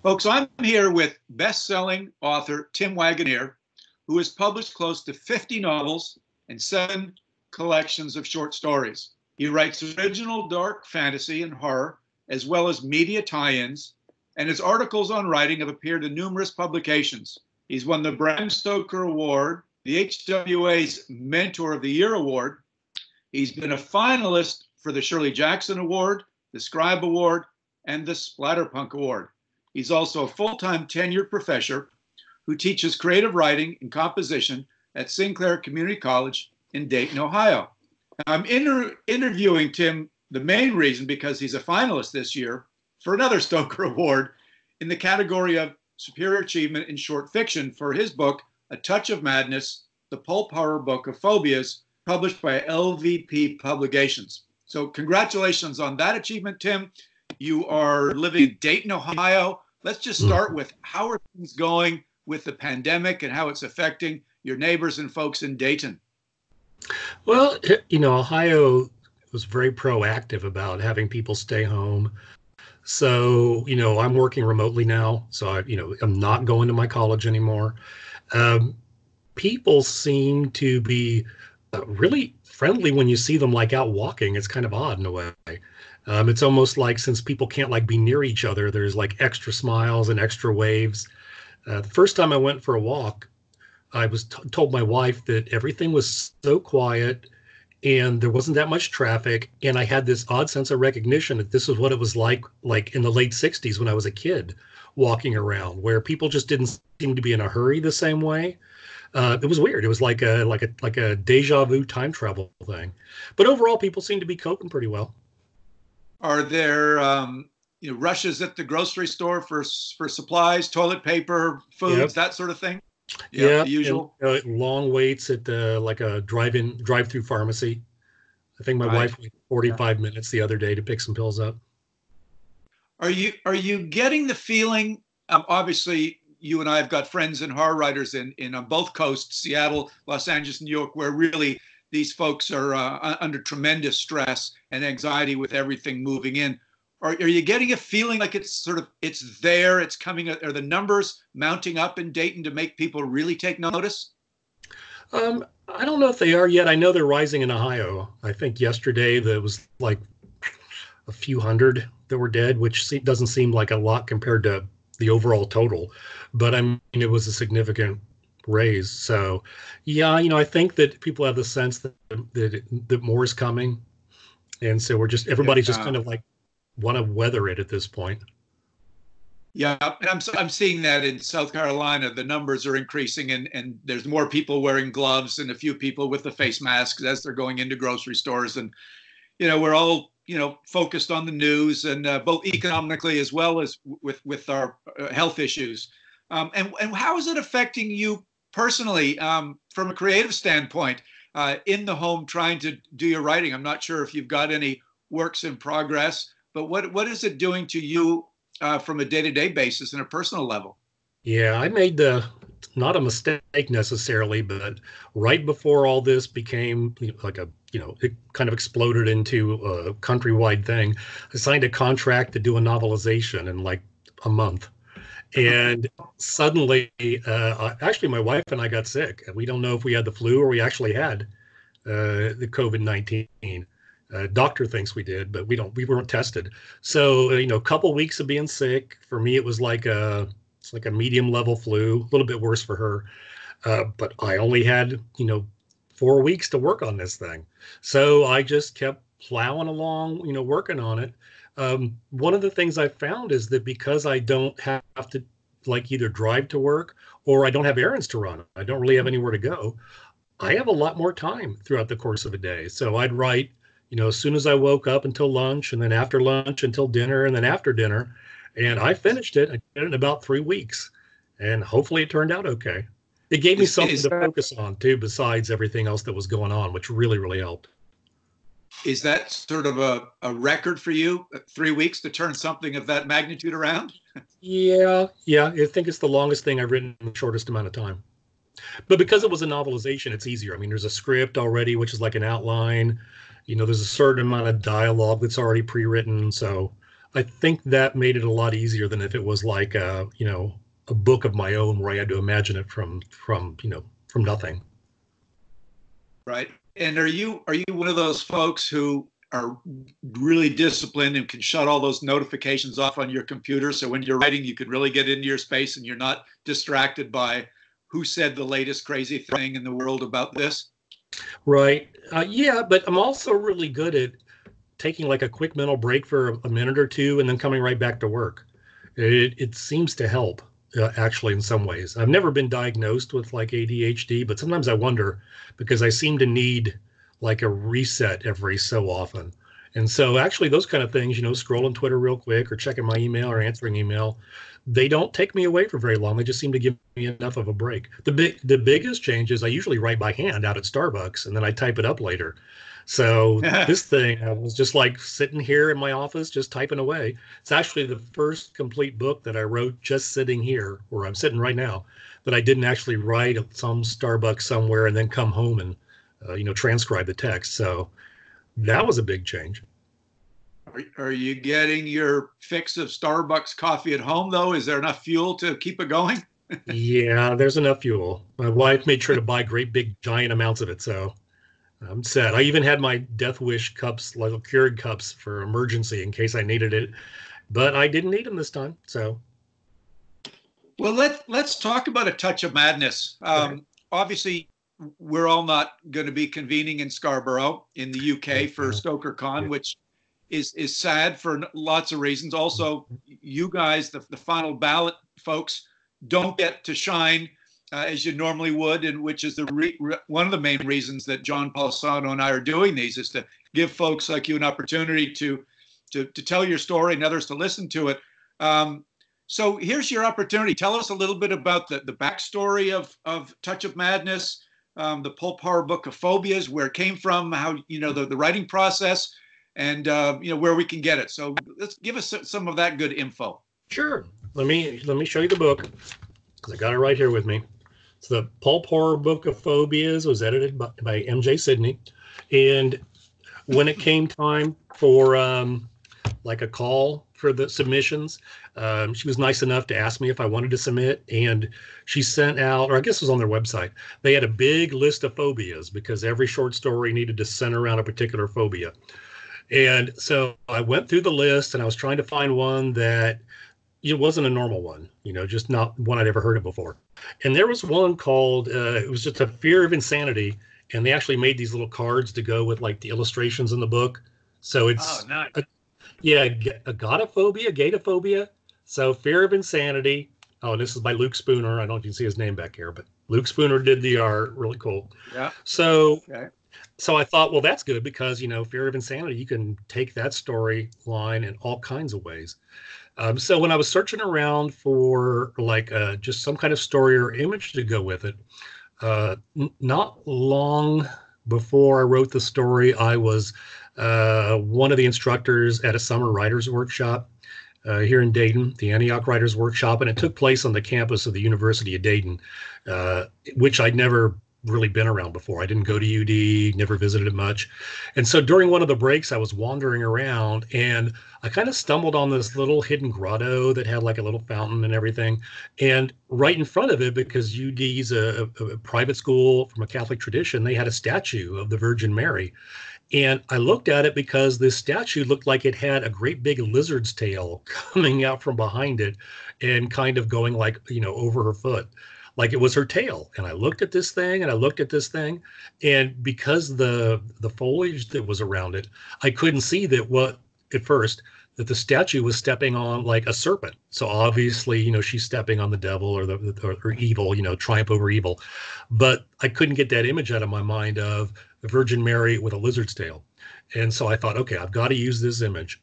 Folks, I'm here with best-selling author Tim Waggoner, who has published close to 50 novels and 7 collections of short stories. He writes original dark fantasy and horror, as well as media tie-ins, and his articles on writing have appeared in numerous publications. He's won the Stoker Award, the HWA's Mentor of the Year Award. He's been a finalist for the Shirley Jackson Award, the Scribe Award, and the Splatterpunk Award. He's also a full-time tenured professor who teaches creative writing and composition at Sinclair Community College in Dayton, Ohio. I'm interviewing Tim, the main reason because he's a finalist this year for another Stoker Award in the category of Superior Achievement in Short Fiction for his book, A Touch of Madness, the pulp horror book of phobias, published by LVP Publications. So congratulations on that achievement, Tim. You are living in Dayton, Ohio. Let's just start with how are things going with the pandemic and how it's affecting your neighbors and folks in Dayton? Well, Ohio was very proactive about having people stay home. So, I'm working remotely now. So, I'm not going to my college anymore. People seem to be really friendly when you see them like out walking. It's kind of odd in a way. It's almost like since people can't be near each other, there's like extra smiles and extra waves. The first time I went for a walk, I was told my wife that everything was so quiet and there wasn't that much traffic. And I had this odd sense of recognition that this is what it was like in the late 60s when I was a kid walking around, where people just didn't seem to be in a hurry the same way. It was weird. It was like a deja vu time travel thing. But overall, people seem to be coping pretty well. Are there rushes at the grocery store for supplies, toilet paper, foods, that sort of thing? Yeah, the usual. And, long waits at a drive-through pharmacy. I think my wife waited 45 minutes the other day to pick some pills up. Are you getting the feeling? Obviously, you and I have got friends and horror writers in on both coasts, Seattle, Los Angeles, New York, where really these folks are under tremendous stress and anxiety with everything moving in. Are you getting a feeling like it's there, it's coming? Are the numbers mounting up in Dayton to make people really take notice? I don't know if they are yet. I know they're rising in Ohio. I think yesterday there was like a few hundred that were dead, which doesn't seem like a lot compared to the overall total. But I mean, it was a significant raise. So, yeah, I think that people have the sense that more is coming, and so everybody's just kind of like want to weather it at this point. Yeah, and I'm seeing that in South Carolina. The numbers are increasing, and there's more people wearing gloves and a few people with the face masks as they're going into grocery stores. And we're all focused on the news and both economically as well as with our health issues. And how is it affecting you personally from a creative standpoint in the home trying to do your writing? I'm not sure if you've got any works in progress, but what is it doing to you from a day-to-day basis and a personal level? Yeah, I made not a mistake necessarily, but right before all this became it kind of exploded into a countrywide thing, I signed a contract to do a novelization in like a month. And suddenly, actually, my wife and I got sick. We don't know if we had the flu or we actually had the COVID-19. Doctor thinks we did, but we weren't tested. So, a couple weeks of being sick. For me, it was it's like a medium level flu, a little bit worse for her. But I only had, 4 weeks to work on this thing. So I just kept plowing along, working on it. One of the things I found is that because I don't have to either drive to work or I don't have errands to run, I don't really have anywhere to go, I have a lot more time throughout the course of a day. So I'd write, as soon as I woke up until lunch, and then after lunch until dinner, and then after dinner. And I finished it. I did it in about 3 weeks. And hopefully it turned out okay. It gave me something to focus on, too, besides everything else that was going on, which really, really helped. Is that sort of a record for you, 3 weeks to turn something of that magnitude around? Yeah. I think it's the longest thing I've written in the shortest amount of time. But because it was a novelization, it's easier. I mean, there's a script already, which is like an outline. There's a certain amount of dialogue that's already pre-written. So I think that made it a lot easier than if it was like a book of my own where I had to imagine it from nothing. Right. And are you one of those folks who are really disciplined and can shut all those notifications off on your computer, so when you're writing you can really get into your space and you're not distracted by who said the latest crazy thing in the world about this? Right. Yeah, but I'm also really good at taking like a quick mental break for a minute or two and then coming right back to work. It seems to help, actually, in some ways. I've never been diagnosed with like ADHD, but sometimes I wonder because I seem to need like a reset every so often. And so actually those kind of things, scrolling Twitter real quick or checking my email or answering email, they don't take me away for very long. They just seem to give me enough of a break. The biggest change is I usually write by hand out at Starbucks and then I type it up later. So this thing, I was just like sitting here in my office, just typing away. It's actually the first complete book that I wrote just sitting here where I'm sitting right now, that I didn't actually write at some Starbucks somewhere and then come home and, transcribe the text. So that was a big change. Are you getting your fix of Starbucks coffee at home, though? Is there enough fuel to keep it going? Yeah, there's enough fuel. My wife made sure to buy great big giant amounts of it. So I'm set. I even had my Death Wish cups, little Keurig cups for emergency in case I needed it, but I didn't need them this time. So, well, let's talk about A Touch of Madness. Obviously, we're all not going to be convening in Scarborough in the UK for Stoker Con, which is sad for lots of reasons. Also, you guys, the final ballot folks, don't get to shine as you normally would, and which is one of the main reasons that John Polisano and I are doing these, is to give folks like you an opportunity to tell your story and others to listen to it. So here's your opportunity. Tell us a little bit about the backstory of Touch of Madness, the Pulp Horror Book of Phobias, where it came from, how the writing process, and where we can get it. So let's give us some of that good info. Sure. Let me show you the book because I got it right here with me. So the Pulp Horror Book of Phobias was edited by MJ Sidney, and when it came time for like a call for the submissions, she was nice enough to ask me if I wanted to submit, and she sent out, or I guess it was on their website, they had a big list of phobias because every short story needed to center around a particular phobia. And so I went through the list and I was trying to find one that it wasn't a normal one, just not one I'd ever heard of before. And there was one called, it was just a fear of insanity. And they actually made these little cards to go with like the illustrations in the book. So it's, nice. agotophobia, gatophobia. So fear of insanity. Oh, and this is by Luke Spooner. I don't know if you can see his name back here, but Luke Spooner did the art. Really cool. Yeah. So, okay. So I thought, well, that's good because, fear of insanity, you can take that storyline in all kinds of ways. So when I was searching around for like just some kind of story or image to go with it, not long before I wrote the story, I was one of the instructors at a summer writers workshop here in Dayton, the Antioch Writers Workshop, and it took place on the campus of the University of Dayton, which I'd never really been around before. I didn't go to UD, never visited it much. And so during one of the breaks, I was wandering around and I kind of stumbled on this little hidden grotto that had like a little fountain and everything. And right in front of it, because UD's a private school from a Catholic tradition, they had a statue of the Virgin Mary. And I looked at it because this statue looked like it had a great big lizard's tail coming out from behind it and kind of going like, over her foot, like it was her tail. And I looked at this thing and I looked at this thing. And because the foliage that was around it, I couldn't see that at first that the statue was stepping on like a serpent. So obviously, she's stepping on the devil or evil, triumph over evil. But I couldn't get that image out of my mind of the Virgin Mary with a lizard's tail. And so I thought, okay, I've got to use this image.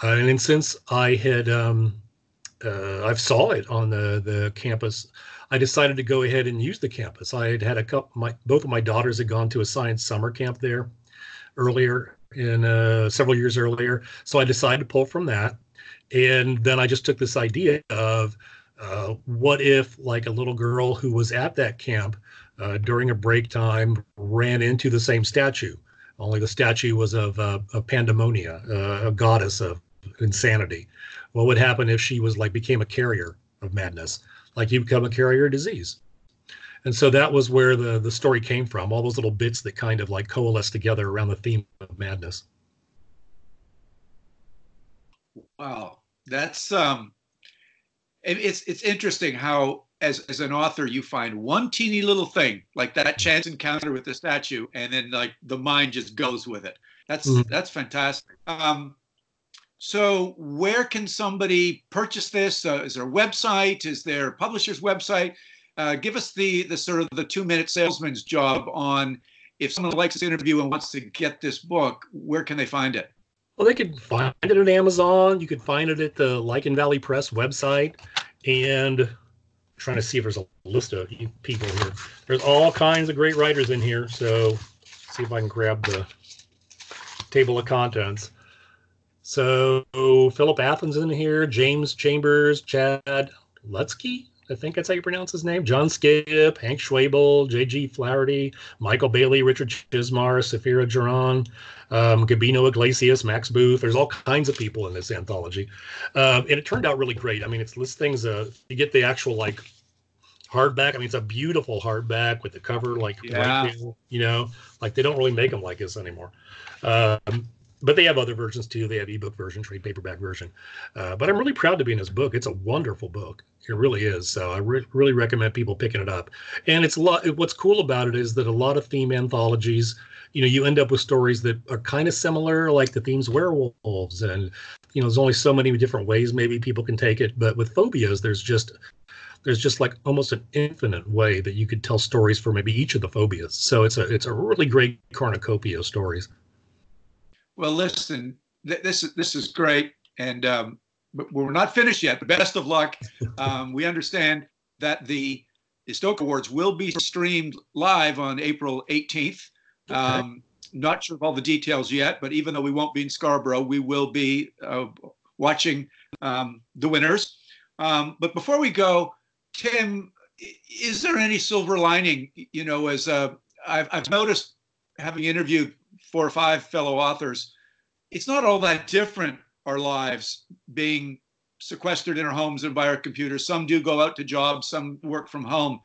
And then since I had, I've saw it on the campus, I decided to go ahead and use the campus. I had a couple, both of my daughters had gone to a science summer camp there earlier several years earlier. So I decided to pull from that. And then I just took this idea of what if like a little girl who was at that camp during a break time ran into the same statue, only the statue was of Pandemonia, a goddess of insanity? What would happen if she was like became a carrier of madness? Like you become a carrier of disease. And so that was where the story came from, all those little bits that kind of like coalesce together around the theme of madness. Wow, that's it's interesting how as an author you find one teeny little thing like that chance encounter with the statue, and then like the mind just goes with it. That's fantastic. So where can somebody purchase this? Is there a website? Is there a publisher's website? Give us the sort of the 2-minute salesman's job on if someone likes this interview and wants to get this book, where can they find it? Well, they could find it at Amazon. You could find it at the Lichen Valley Press website. And I'm trying to see if there's a list of people here. There's all kinds of great writers in here. So see if I can grab the table of contents. So Philip Athens in here, James Chambers, Chad Lutsky, I think that's how you pronounce his name, John Skip, Hank Schwabel, J.G. Flaherty, Michael Bailey, Richard Chismar, Safira Jaron, Gabino Iglesias, Max Booth. There's all kinds of people in this anthology. And it turned out really great. I mean, this thing's you get the actual like hardback. I mean, it's a beautiful hardback with the cover like right there, you know, like they don't really make them like this anymore. But they have other versions too. They have ebook version, trade paperback version. But I'm really proud to be in this book. It's a wonderful book. It really is. So I really recommend people picking it up. And it's a lot. What's cool about it is that a lot of theme anthologies, you know, you end up with stories that are kind of similar, like the theme's werewolves, and you know, there's only so many different ways maybe people can take it. But with phobias, there's just like almost an infinite way that you could tell stories for maybe each of the phobias. So it's a really great cornucopia of stories. Well, listen, this is great, and but we're not finished yet. But best of luck. We understand that the Stoker Awards will be streamed live on April 18th. Okay. Not sure of all the details yet, but even though we won't be in Scarborough, we will be watching the winners. But before we go, Tim, is there any silver lining? You know, as I've noticed, having interviewed 4 or 5 fellow authors, it's not all that different, our lives, being sequestered in our homes and by our computers. Some do go out to jobs, some work from home.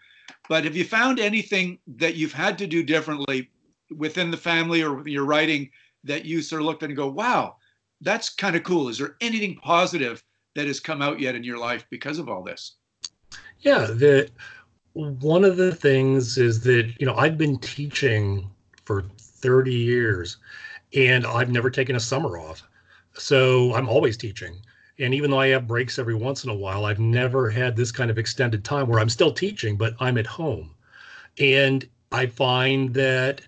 But have you found anything that you've had to do differently within the family or with your writing that you sort of looked at and go, wow, that's kind of cool? Is there anything positive that has come out yet in your life because of all this? Yeah, one of the things is that, you know, I've been teaching for 30 years and I've never taken a summer off. So I'm always teaching. And even though I have breaks every once in a while, I've never had this kind of extended time where I'm still teaching, but I'm at home. And I find that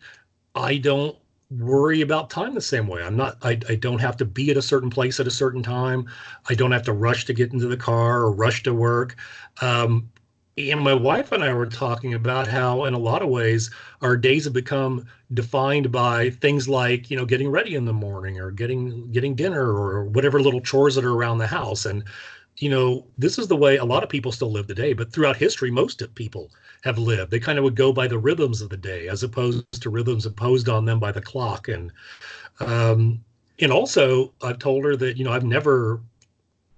I don't worry about time the same way. I don't have to be at a certain place at a certain time. I don't have to rush to get into the car or rush to work. And my wife and I were talking about how, in a lot of ways, our days have become defined by things like, you know, getting ready in the morning or getting dinner or whatever little chores that are around the house. And, you know, this is the way a lot of people still live today. But throughout history, most of people have lived. They kind of would go by the rhythms of the day as opposed to rhythms imposed on them by the clock. And also, I've told her that, you know, I've never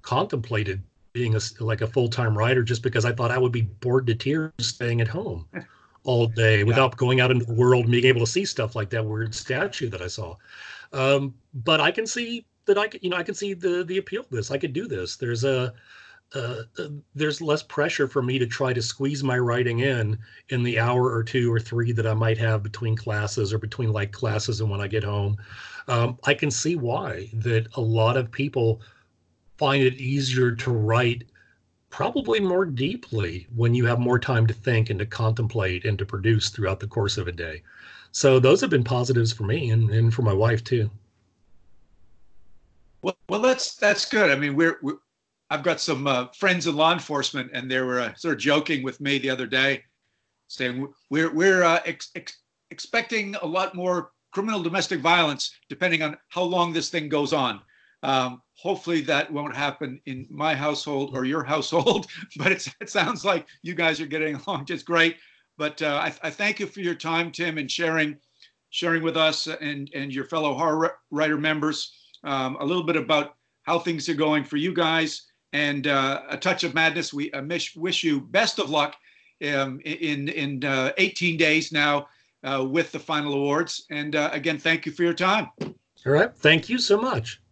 contemplated being like a full-time writer just because I thought I would be bored to tears staying at home all day without going out into the world and being able to see stuff like that weird statue that I saw. But I can see that I can see the appeal of this. I could do this. There's less pressure for me to try to squeeze my writing in the hour or 2 or 3 that I might have between classes or between like classes and when I get home. I can see why that a lot of people find it easier to write probably more deeply when you have more time to think and to contemplate and to produce throughout the course of a day. So those have been positives for me and for my wife too. Well, that's good. I mean, I've got some friends in law enforcement, and they were sort of joking with me the other day, saying we're expecting a lot more criminal domestic violence depending on how long this thing goes on. Hopefully that won't happen in my household or your household, but it sounds like you guys are getting along just great. But I thank you for your time, Tim, and sharing with us and your fellow horror writer members a little bit about how things are going for you guys. And A Touch of Madness, we wish you best of luck in 18 days now with the final awards. And again, thank you for your time. All right. Thank you so much.